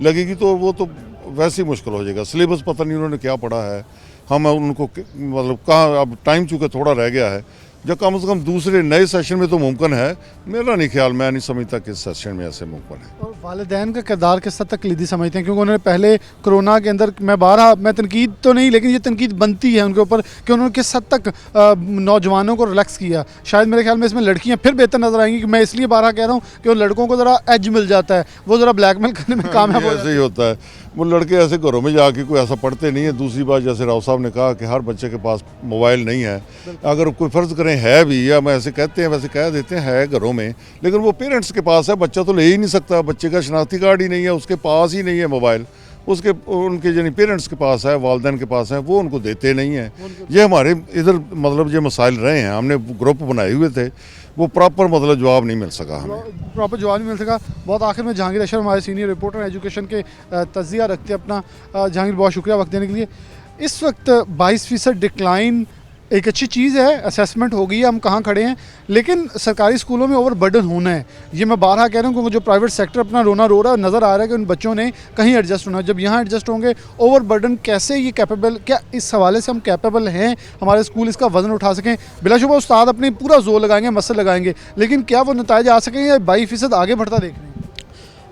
लगेगी तो वो तो वैसे ही मुश्किल हो जाएगा। सिलेबस पता नहीं उन्होंने क्या पढ़ा है, हम उनको मतलब कहाँ, अब टाइम चूँकि थोड़ा रह गया है, जब कम से कम दूसरे नए सेशन में तो मुमकिन है, मेरा नहीं ख्याल, मैं नहीं समझता कि इस सेशन में ऐसे मुमकिन है। और वालिदैन का किरदार किस हद तक कलीदी समझते हैं, क्योंकि उन्होंने पहले कोरोना के अंदर, मैं तनकीद तो नहीं, लेकिन ये तनकीद बनती है उनके ऊपर कि उन्होंने किस हद तक नौजवानों को रिलैक्स किया। शायद मेरे ख्याल में इसमें लड़कियां फिर बेहतर नजर आएंगी, कि मैं इसलिए बारहा कह रहा हूँ कि वो लड़कों को ज़रा एज मिल जाता है, वो ज़रा ब्लैकमेल करने में कामयाब हो जाता है। ऐसे ही होता है, वो लड़के ऐसे घरों में जाके कोई ऐसा पढ़ते नहीं है। दूसरी बात, जैसे राव साहब ने कहा कि हर बच्चे के पास मोबाइल नहीं है, अगर कोई फ़र्ज़ करें है भी, या मैं ऐसे कहते हैं वैसे कह देते हैं है घरों में, लेकिन वो पेरेंट्स के पास है, बच्चा तो ले ही नहीं सकता, बच्चे का शनाख्ती कार्ड ही नहीं है, उसके पास ही नहीं है मोबाइल, उसके उनके यानी पेरेंट्स के पास है, वालिदैन के पास है, वो उनको देते नहीं हैं। ये हमारे इधर मतलब ये मसाइल रहे हैं, हमने ग्रुप बनाए हुए थे, वो प्रॉपर मतलब जवाब नहीं मिल सका, हमें प्रॉपर जवाब नहीं मिल सका। बहुत आखिर में जहांगीर अशरफ हमारे सीनियर रिपोर्टर एजुकेशन के तजिया रखते हैं अपना। जहांगीर, बहुत शुक्रिया वक्त देने के लिए। इस वक्त 22% डिक्लाइन एक अच्छी चीज़ है, असेसमेंट हो गई है हम कहाँ खड़े हैं, लेकिन सरकारी स्कूलों में ओवर बर्डन होना है, ये मैं बारहा कह रहा हूँ, क्योंकि जो प्राइवेट सेक्टर अपना रोना रो रहा है, नज़र आ रहा है कि उन बच्चों ने कहीं एडजस्ट होना है। जब यहाँ एडजस्ट होंगे, ओवर बर्डन कैसे ये कैपेबल, क्या इस हवाले से हम कैपेबल हैं, हमारे स्कूल इसका वजन उठा सकें? बिलाशुबा उस्ताद अपनी पूरा जोर लगाएंगे, मसल लगाएंगे, लेकिन क्या वो नतीजे आ सकेंगे? 22% आगे बढ़ता देख रहे हैं।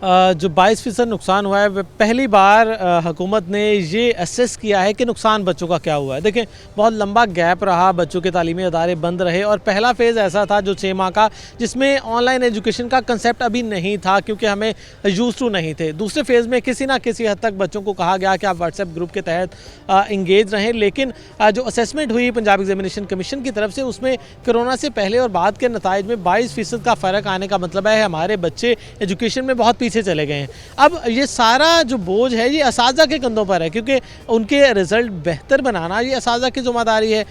जो 22% नुकसान हुआ है, पहली बार हुकूमत ने ये असेस किया है कि नुकसान बच्चों का क्या हुआ है। देखें, बहुत लंबा गैप रहा, बच्चों के तालीमी अदारे बंद रहे, और पहला फ़ेज़ ऐसा था जो 6 माह का, जिसमें ऑनलाइन एजुकेशन का कंसेप्ट अभी नहीं था, क्योंकि हमें यूज़ टू नहीं थे। दूसरे फेज़ में किसी ना किसी हद तक बच्चों को कहा गया कि आप व्हाट्सएप ग्रुप के तहत इंगेज रहें, लेकिन जो असेसमेंट हुई पंजाब एग्जामिनेशन कमीशन की तरफ से, उसमें कोरोना से पहले और बाद के नताइज में 22% का फ़र्क आने का मतलब है हमारे बच्चे एजुकेशन में बहुत पीछे चले गए हैं। अब ये सारा जो बोझ है ये असातिज़ा के कंधों पर है, क्योंकि उनके रिज़ल्ट बेहतर बनाना ये असातिज़ा की ज़िम्मेदारी है।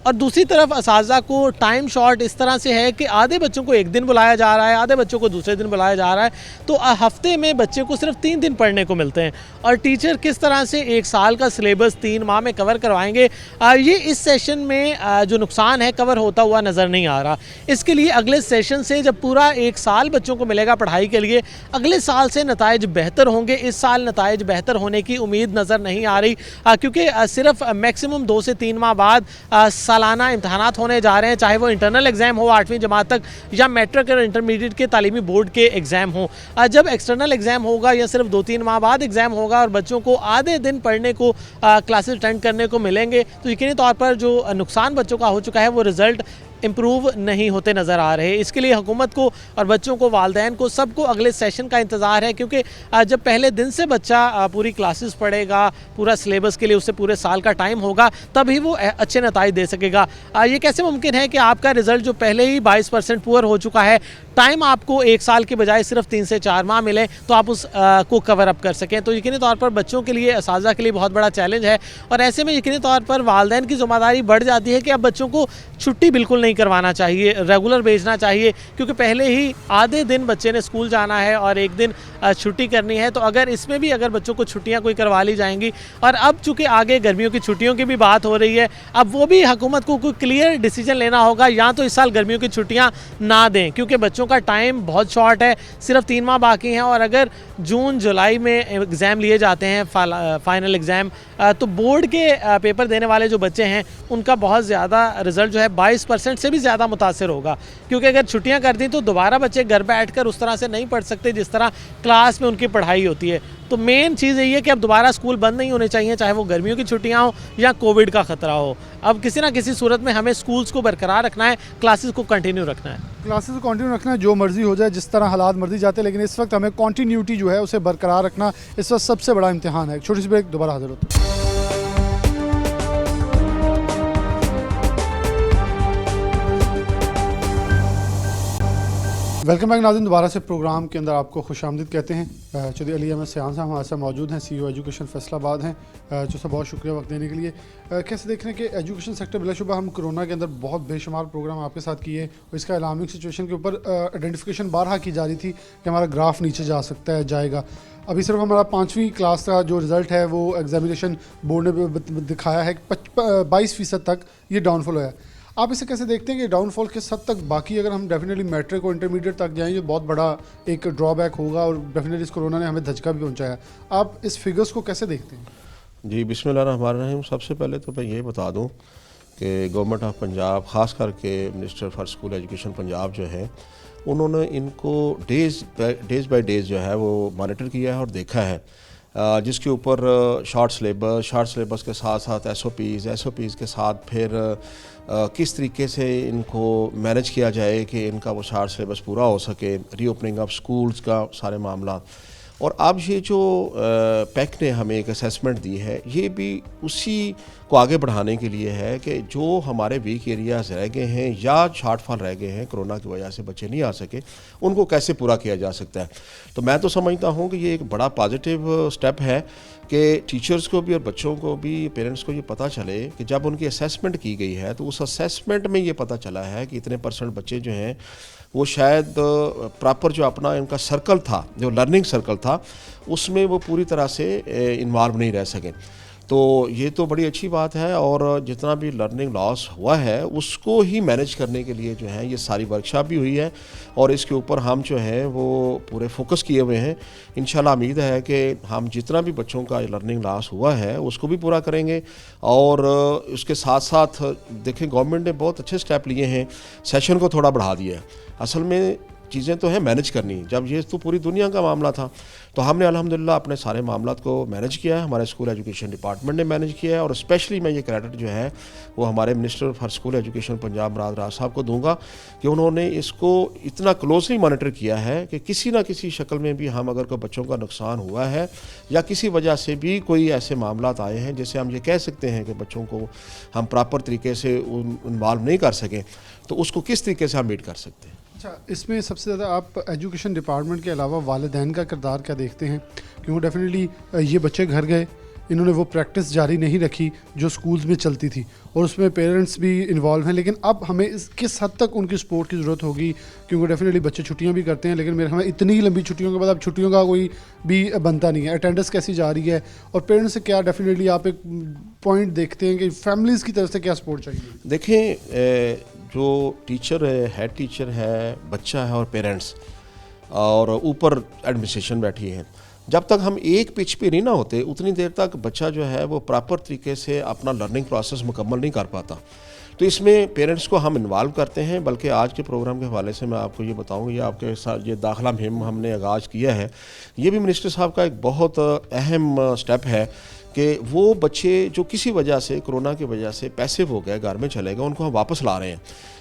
और दूसरी तरफ असातिज़ा को टाइम शॉर्ट इस तरह से है कि आधे बच्चों को एक दिन बुलाया जा रहा है, आधे बच्चों को दूसरे दिन बुलाया जा रहा है, तो हफ्ते में बच्चे को सिर्फ 3 दिन पढ़ने को मिलते हैं, और टीचर किस तरह से 1 साल का सिलेबस 3 माह में कवर करवाएंगे, ये इस सेशन में जो नुकसान है कवर होता हुआ नज़र नहीं आ रहा। इसके लिए अगले सेशन से जब पूरा 1 साल बच्चों को मिलेगा पढ़ाई के लिए, अगले साल से नताइज बेहतर होंगे। इस साल नताइज बेहतर होने की उम्मीद नज़र नहीं आ रही, क्योंकि सिर्फ मैक्सिमम 2 से 3 माह बाद सालाना इम्तहानात होने जा रहे हैं, चाहे वो इंटरनल एग्ज़ाम हो 8वीं जमात तक, या मैट्रिक और इंटरमीडिएट के तालीमी बोर्ड के एग्ज़ाम हो। जब एक्सटर्नल एग्ज़ाम होगा या सिर्फ 2-3 माह बाद एग्ज़ाम होगा और बच्चों को आधे दिन पढ़ने को, क्लासेस अटेंड करने को मिलेंगे, तो यकीनी तौर पर जो नुकसान बच्चों का हो चुका है वो रिज़ल्ट इम्प्रूव नहीं होते नज़र आ रहे। इसके लिए हुकूमत को और बच्चों को, वालिदैन को, सबको अगले सेशन का इंतज़ार है, क्योंकि जब पहले दिन से बच्चा पूरी क्लासेस पढ़ेगा, पूरा सिलेबस के लिए उससे पूरे साल का टाइम होगा, तभी वो अच्छे नताइज दे सकेगा। ये कैसे मुमकिन है कि आपका रिज़ल्ट जो पहले ही 22% पुअर हो चुका है, टाइम आपको 1 साल के बजाय सिर्फ 3 से 4 माह मिले तो आप उस को कवर अप कर सकें? तो यकीनी तौर पर बच्चों के लिए, असातिज़ा के लिए बहुत बड़ा चैलेंज है, और ऐसे में यकीनी तौर पर वालिदैन की ज़िम्मेदारी बढ़ जाती है कि अब बच्चों को छुट्टी बिल्कुल नहीं नहीं करवाना चाहिए, रेगुलर भेजना चाहिए, क्योंकि पहले ही आधे दिन बच्चे ने स्कूल जाना है और एक दिन छुट्टी करनी है। तो अगर इसमें भी अगर बच्चों को छुट्टियां कोई करवा ली जाएंगी, और अब चूँकि आगे गर्मियों की छुट्टियों की भी बात हो रही है, अब वो भी हुकूमत को कोई क्लियर डिसीजन लेना होगा, या तो इस साल गर्मियों की छुट्टियाँ ना दें, क्योंकि बच्चों का टाइम बहुत शॉर्ट है, सिर्फ 3 माह बाकी हैं। और अगर जून जुलाई में एग्ज़ाम लिए जाते हैं, फाइनल एग्ज़ाम, तो बोर्ड के पेपर देने वाले जो बच्चे हैं उनका बहुत ज़्यादा रिज़ल्ट जो है 22% से भी ज़्यादा मुतासर होगा, क्योंकि अगर छुट्टियां कर दी तो दोबारा बच्चे घर बैठकर उस तरह से नहीं पढ़ सकते जिस तरह क्लास में उनकी पढ़ाई होती है। तो मेन चीज़ यही है कि अब दोबारा स्कूल बंद नहीं होने चाहिए, चाहे वो गर्मियों की छुट्टियां हो या कोविड का ख़तरा हो। अब किसी ना किसी सूरत में हमें स्कूल्स को बरकरार रखना है, क्लासेस को कंटिन्यू रखना है। क्लासेस को कंटिन्यू रखना है, जो मर्जी हो जाए, जिस तरह हालात मर्जी जाते हैं, लेकिन इस वक्त हमें कंटिन्यूटी जो है उसे बरकरार रखना इस वक्त सबसे बड़ा इम्तिहान है। एक छोटी सी ब्रेक, दोबारा हाजिर होते हैं। वेलकम बैक नाज़रीन, दोबारा से प्रोग्राम के अंदर आपको खुशामदीद कहते हैं। चौधरी अली अहमद सियान साहब हमारे साथ मौजूद हैं, CEO एजुकेशन फैसलाबाद हैं। जो सब बहुत शुक्रिया वक्त देने के लिए। कैसे देख रहे हैं कि एजुकेशन सेक्टर बिलाशुबा हम कोरोना के अंदर बहुत बेशुमार प्रोग्राम आपके साथ किए, और इसका अलार्मिंग सिचुएशन के ऊपर आइडेंटिफिकेशन बारहा की जा रही थी कि हमारा ग्राफ नीचे जा सकता है, जाएगा। अभी सिर्फ हमारा 5वीं क्लास का जो रिज़ल्ट है वो एग्जामिनेशन बोर्ड ने दिखाया है कि 22% तक ये डाउनफॉल हुआ है। आप इसे कैसे देखते हैं कि डाउनफॉल किस हद तक बाकी, अगर हम डेफिनेटली मैट्रिक और इंटरमीडिएट तक जाएँ जो बहुत बड़ा एक ड्रॉबैक होगा, और डेफिनेटली इस कोरोना ने हमें धचका भी पहुंचाया, आप इस फिगर्स को कैसे देखते हैं? जी, बिस्मिल्लाहिर्रहमानिर्रहीम। सबसे पहले तो मैं ये बता दूं कि गवर्नमेंट ऑफ पंजाब, ख़ास करके minister for school education Punjab जो है, उन्होंने इनको डेज़ बाय डेज़ जो है वो मॉनिटर किया है और देखा है, जिसके ऊपर शॉर्ट सिलेबस के साथ साथ SOPs के साथ फिर किस तरीके से इनको मैनेज किया जाए कि इनका वो शॉर्ट सिलेबस पूरा हो सके, रीओपनिंग ऑफ स्कूल्स का सारे मामला। और अब ये जो पैक ने हमें एक असेसमेंट दी है, ये भी उसी को आगे बढ़ाने के लिए है कि जो हमारे वीक एरियाज़ रह गए हैं या शॉर्टफॉल रह गए हैं, कोरोना की वजह से बच्चे नहीं आ सके, उनको कैसे पूरा किया जा सकता है। तो मैं तो समझता हूँ कि ये एक बड़ा पॉजिटिव स्टेप है कि टीचर्स को भी और बच्चों को भी, पेरेंट्स को ये पता चले कि जब उनकी असेसमेंट की गई है तो उस असेसमेंट में ये पता चला है कि इतने % बच्चे जो हैं वो शायद प्रॉपर जो अपना इनका सर्कल था, जो लर्निंग सर्कल था, उसमें वो पूरी तरह से इन्वॉल्व नहीं रह सके। तो ये तो बड़ी अच्छी बात है, और जितना भी लर्निंग लॉस हुआ है उसको ही मैनेज करने के लिए जो है ये सारी वर्कशॉप भी हुई है, और इसके ऊपर हम जो है वो पूरे फोकस किए हुए हैं। इंशाल्लाह उम्मीद है कि हम जितना भी बच्चों का लर्निंग लॉस हुआ है उसको भी पूरा करेंगे। और उसके साथ साथ देखें, गवर्नमेंट ने बहुत अच्छे स्टेप लिए हैं, सेशन को थोड़ा बढ़ा दिया है। असल में चीज़ें तो हैं मैनेज करनी, जब ये तो पूरी दुनिया का मामला था, तो हमने अल्हम्दुलिल्लाह अपने सारे मामलात को मैनेज किया है, हमारे स्कूल एजुकेशन डिपार्टमेंट ने मैनेज किया है। और स्पेशली मैं ये क्रेडिट जो है वो हमारे minister for school education Punjab Murad Raj sahab को दूंगा कि उन्होंने इसको इतना क्लोजली मॉनिटर किया है कि किसी ना किसी शक्ल में भी हम अगर कोई बच्चों का नुकसान हुआ है या किसी वजह से भी कोई ऐसे मामलात आए हैं जिससे हम ये कह सकते हैं कि बच्चों को हम प्रॉपर तरीके से इन्वॉल्व नहीं कर सकें, तो उसको किस तरीके से हम मीट कर सकते हैं। अच्छा, इसमें सबसे ज़्यादा आप एजुकेशन डिपार्टमेंट के अलावा वालिदैन का किरदार क्या देखते हैं? क्योंकि डेफिनेटली ये बच्चे घर गए, इन्होंने वो प्रैक्टिस जारी नहीं रखी जो स्कूल्स में चलती थी, और उसमें पेरेंट्स भी इन्वॉल्व हैं, लेकिन अब हमें किस हद तक उनकी सपोर्ट की ज़रूरत होगी? क्योंकि डेफिनेटली बच्चे छुट्टियां भी करते हैं, लेकिन मेरे हमें इतनी ही लंबी छुट्टियों के बाद अब छुट्टियों का कोई भी बनता नहीं है, अटेंडेंस कैसी जा रही है, और पेरेंट्स से क्या डेफिनेटली आप एक पॉइंट देखते हैं कि फैमिलीज़ की तरफ से क्या सपोर्ट चाहिए? देखें, जो टीचर है, हेड टीचर है, बच्चा है और पेरेंट्स, और ऊपर एडमिनिस्ट्रेशन बैठी है, जब तक हम एक पिच पे नहीं ना होते उतनी देर तक बच्चा जो है वो प्रॉपर तरीके से अपना लर्निंग प्रोसेस मुकम्मल नहीं कर पाता। तो इसमें पेरेंट्स को हम इन्वॉल्व करते हैं। बल्कि आज के प्रोग्राम के हवाले से मैं आपको ये बताऊँ, ये आपके साथ ये दाखिला मुहिम हमने आगाज़ किया है, ये भी मिनिस्टर साहब का एक बहुत अहम स्टेप है कि वो बच्चे जो किसी वजह से, कोरोना की वजह से पैसिव हो गए, घर में चले गए, उनको हम वापस ला रहे हैं।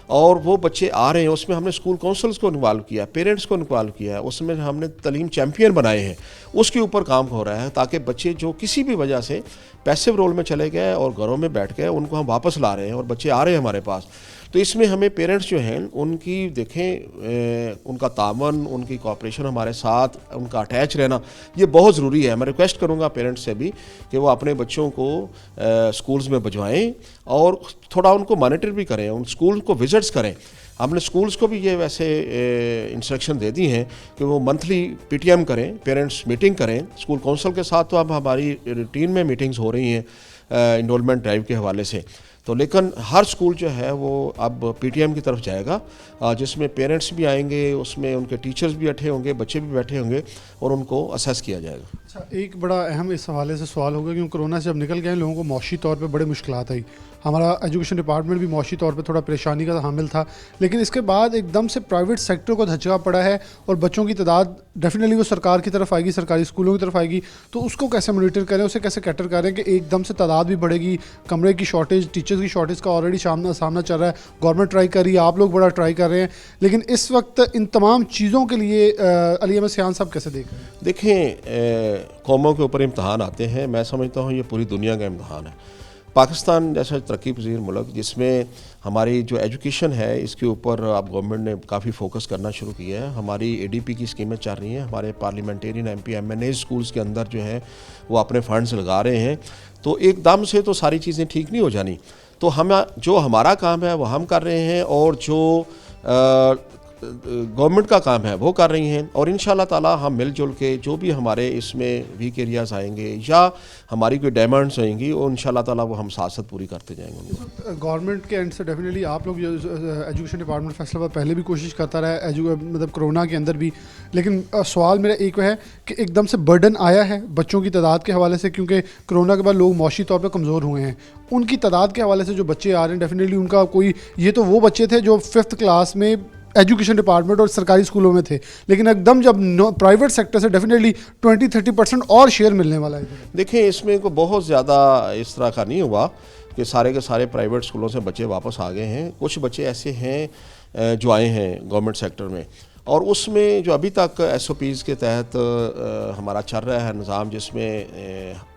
और वो बच्चे आ रहे हैं, उसमें हमने स्कूल काउंसिल्स को इन्वॉल्व किया, पेरेंट्स को इन्वॉल्व किया है, उसमें हमने तालीम चैम्पियन बनाए हैं, उसके ऊपर काम हो रहा है, ताकि बच्चे जो किसी भी वजह से पैसिव रोल में चले गए और घरों में बैठ गए, उनको हम वापस ला रहे हैं और बच्चे आ रहे हैं हमारे पास। तो इसमें हमें पेरेंट्स जो हैं उनकी देखें, उनका तावन, उनकी कोऑपरेशन हमारे साथ, उनका अटैच रहना ये बहुत ज़रूरी है। मैं रिक्वेस्ट करूँगा पेरेंट्स से भी कि वो अपने बच्चों को स्कूल्स में भिजवाएँ और थोड़ा उनको मॉनिटर भी करें, उन स्कूल को विज़िट विजिट्स करें। हमने स्कूल्स को भी ये वैसे इंस्ट्रक्शन दे दी हैं कि वो मंथली पीटीएम करें, पेरेंट्स मीटिंग करें। स्कूल काउंसिल के साथ तो अब हमारी रूटीन में मीटिंग्स हो रही हैं इनरोलमेंट ड्राइव के हवाले से। तो लेकिन हर स्कूल जो है वो अब पीटीएम की तरफ जाएगा, जिसमें पेरेंट्स भी आएंगे, उसमें उनके टीचर्स भी बैठे होंगे, बच्चे भी बैठे होंगे और उनको असेस किया जाएगा। अच्छा, एक बड़ा अहम इस हवाले से सवाल होगा कि कोरोना से जब निकल गए लोगों को मौशी तौर पे बड़े मुश्किलात आई। हमारा एजुकेशन डिपार्टमेंट भी मौशी तौर पे थोड़ा परेशानी का हामिल था, लेकिन इसके बाद एकदम से प्राइवेट सेक्टर को धचका पड़ा है और बच्चों की तादाद डेफिनेटली वो सरकार की तरफ आएगी, सरकारी स्कूलों की तरफ आएगी। तो उसको कैसे मॉनिटर करें, उसे कैसे कैटर करें कि एकदम से तादाद भी बढ़ेगी, कमरे की शॉर्टेज, टीचर्स की शॉर्टेज का ऑलरेडी सामना चल रहा है, गवर्नमेंट ट्राई कर रही है, आप लोग बड़ा ट्राई कर रहे हैं, लेकिन इस वक्त इन तमाम चीज़ों के लिए अली अहमद सियान साहब कैसे देख रहे हैं? देखें, कौमों के ऊपर इम्तहान आते हैं, मैं समझता हूँ ये पूरी दुनिया का इम्तहान है। पाकिस्तान जैसा तरक्की पजीर मुल्क जिसमें हमारी जो एजुकेशन है इसके ऊपर अब गवर्नमेंट ने काफ़ी फोकस करना शुरू किया है। हमारी एडीपी की स्कीमें चल रही हैं, हमारे पार्लियामेंटेरियन एमपी एमएनए स्कूल्स के अंदर जो है वो अपने फंड्स लगा रहे हैं। तो एकदम से तो सारी चीज़ें ठीक नहीं हो जानी, तो हम जो हमारा काम है वो हम कर रहे हैं और जो गवर्नमेंट का काम है वो कर रही हैं, और इंशाल्लाह ताला हम मिलजुल के जो भी हमारे इसमें वीक एरियाज़ आएंगे या हमारी कोई डिमांड्स होंगी वो इंशाल्लाह ताला वो हम साथ साथ पूरी करते जाएंगे। गवर्नमेंट के एंड से डेफिनेटली आप लोग एजुकेशन डिपार्टमेंट फैसलाबाद पहले भी कोशिश करता रहा है, मतलब कोरोना के अंदर भी, लेकिन सवाल मेरा एक है कि एकदम से बर्डन आया है बच्चों की तादाद के हवाले से, क्योंकि कोरोना के बाद लोग मौशी तौर पर कमज़ोर हुए हैं, उनकी तादाद के हवाले से जो बच्चे आ रहे हैं डेफिनेटली उनका कोई, ये तो वो बच्चे थे जो 5th क्लास में एजुकेशन डिपार्टमेंट और सरकारी स्कूलों में थे, लेकिन एकदम जब प्राइवेट सेक्टर से डेफिनेटली 20-30% और शेयर मिलने वाला है। देखिए, इसमें को बहुत ज़्यादा इस तरह का नहीं हुआ कि सारे के सारे प्राइवेट स्कूलों से बच्चे वापस आ गए हैं। कुछ बच्चे ऐसे हैं जो आए हैं गवर्नमेंट सेक्टर में, और उसमें जो अभी तक SOPs के तहत हमारा चल रहा है निज़ाम, जिसमें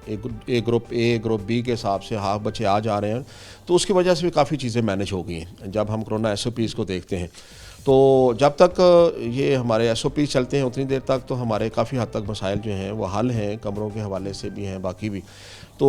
एक ग्रुप ए ग्रुप बी के हिसाब से हाफ बच्चे आ जा रहे हैं, तो उसकी वजह से भी काफ़ी चीज़ें मैनेज हो गई हैं। जब हम कोरोना SOPs को देखते हैं तो जब तक ये हमारे SOP चलते हैं उतनी देर तक तो हमारे काफ़ी हद तक मसाइल जो हैं वो हल हैं, कमरों के हवाले से भी हैं, बाकी भी। तो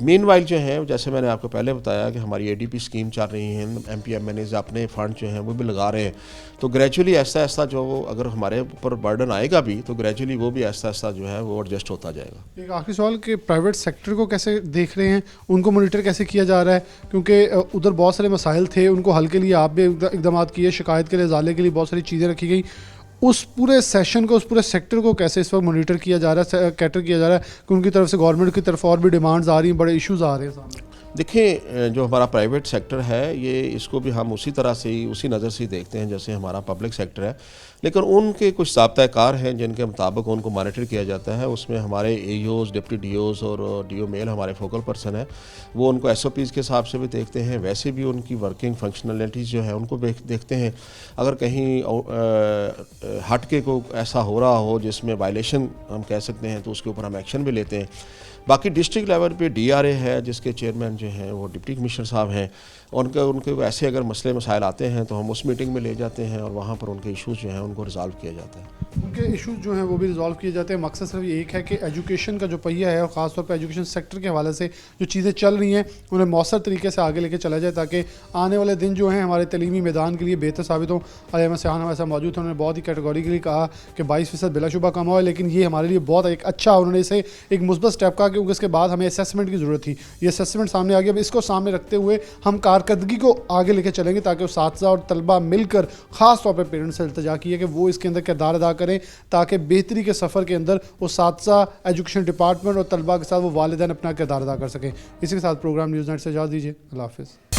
मीनवाइल जो है, जैसे मैंने आपको पहले बताया कि हमारी ADP स्कीम चल रही हैं, MP MNAs अपने फ़ंड जो हैं वो भी लगा रहे हैं, तो ग्रेजुअली ऐसा ऐसा जो अगर हमारे ऊपर बर्डन आएगा भी तो ग्रेजुअली वो भी ऐसा ऐसा जो है वो एडजस्ट होता जाएगा। एक आखिरी सवाल कि प्राइवेट सेक्टर को कैसे देख रहे हैं, उनको मॉनिटर कैसे किया जा रहा है, क्योंकि उधर बहुत सारे मसाइल थे, उनको हल के लिए आप भी इकदाम किए, शिकायत के लिए इजाले के लिए बहुत सारी चीज़ें रखी गई, उस पूरे सेशन को, उस पूरे सेक्टर को कैसे इस वक्त मॉनिटर किया जा रहा है, कैटर किया जा रहा है कि उनकी तरफ से गवर्नमेंट की तरफ और भी डिमांड्स आ रही हैं, बड़े इश्यूज़ आ रहे हैं सामने? देखिए, जो हमारा प्राइवेट सेक्टर है ये इसको भी हम उसी तरह से ही, उसी नज़र से ही देखते हैं जैसे हमारा पब्लिक सेक्टर है, लेकिन उनके कुछ ज़ाब्ता कार हैं जिनके मुताबिक उनको मॉनिटर किया जाता है। उसमें हमारे AEOs, डिप्टी DOs और DO मेल हमारे फोकल पर्सन है, वो उनको SOPs के हिसाब से भी देखते हैं, वैसे भी उनकी वर्किंग फंक्शनलिटीज़ जो है उनको देखते हैं। अगर कहीं हट के को ऐसा हो रहा हो जिसमें वायलेशन हम कह सकते हैं तो उसके ऊपर हम एक्शन भी लेते हैं। बाकी डिस्ट्रिक्ट लेवल पे DRA है जिसके चेयरमैन जो हैं वो डिप्टी कमिश्नर साहब हैं, उनके ऐसे अगर मसले मसाइल आते हैं तो हम उस मीटिंग में ले जाते हैं और वहाँ पर उनके इशूज़ जो हैं उनको रिजॉल्व किया जाता है। उनके इशूज़ जो हैं वो भी रिजॉल्व किए जाते हैं। मकसद सिर्फ एक है कि एजुकेशन का जो पहिया है और ख़ास तौर पे एजुकेशन सेक्टर के हवाले से जो चीज़ें चल रही हैं उन्हें मौसर तरीके से आगे लेके चला जाए, ताकि आने वाले दिन जो हैं हमारे तलीमी मैदान के लिए बेहतर साबित हो। अली अहमद सियान हमारे साथ मौजूद थे, उन्होंने बहुत ही कैटेगोरिकली कहा कि 22% बिलाशुबा कम हुआ है, लेकिन ये हमारे लिए बहुत एक अच्छा, उन्होंने इसे एक मुस्बत स्टेप कहा, क्योंकि इसके बाद हमें असेसमेंट की ज़रूरत थी। ये असेसमेंट सामने आ गया, अब इसको सामने रखते हुए हम कारकर्दगी को आगे लेके चलेंगे ताकि उस्ताद और तलबा मिलकर, ख़ास तौर पर पेरेंट्स से इल्तजा की है कि वो इसके अंदर किरदार अदा करें, ताकि बेहतरी के सफ़र के अंदर उस्ताद, एजुकेशन डिपार्टमेंट और तलबा के साथ वो वालिदैन अपना किरदार अदा कर सकें। इसी के साथ प्रोग्राम न्यूज़ नेट से इजाज़त दीजिए। अल्लाह हाफ़िज़।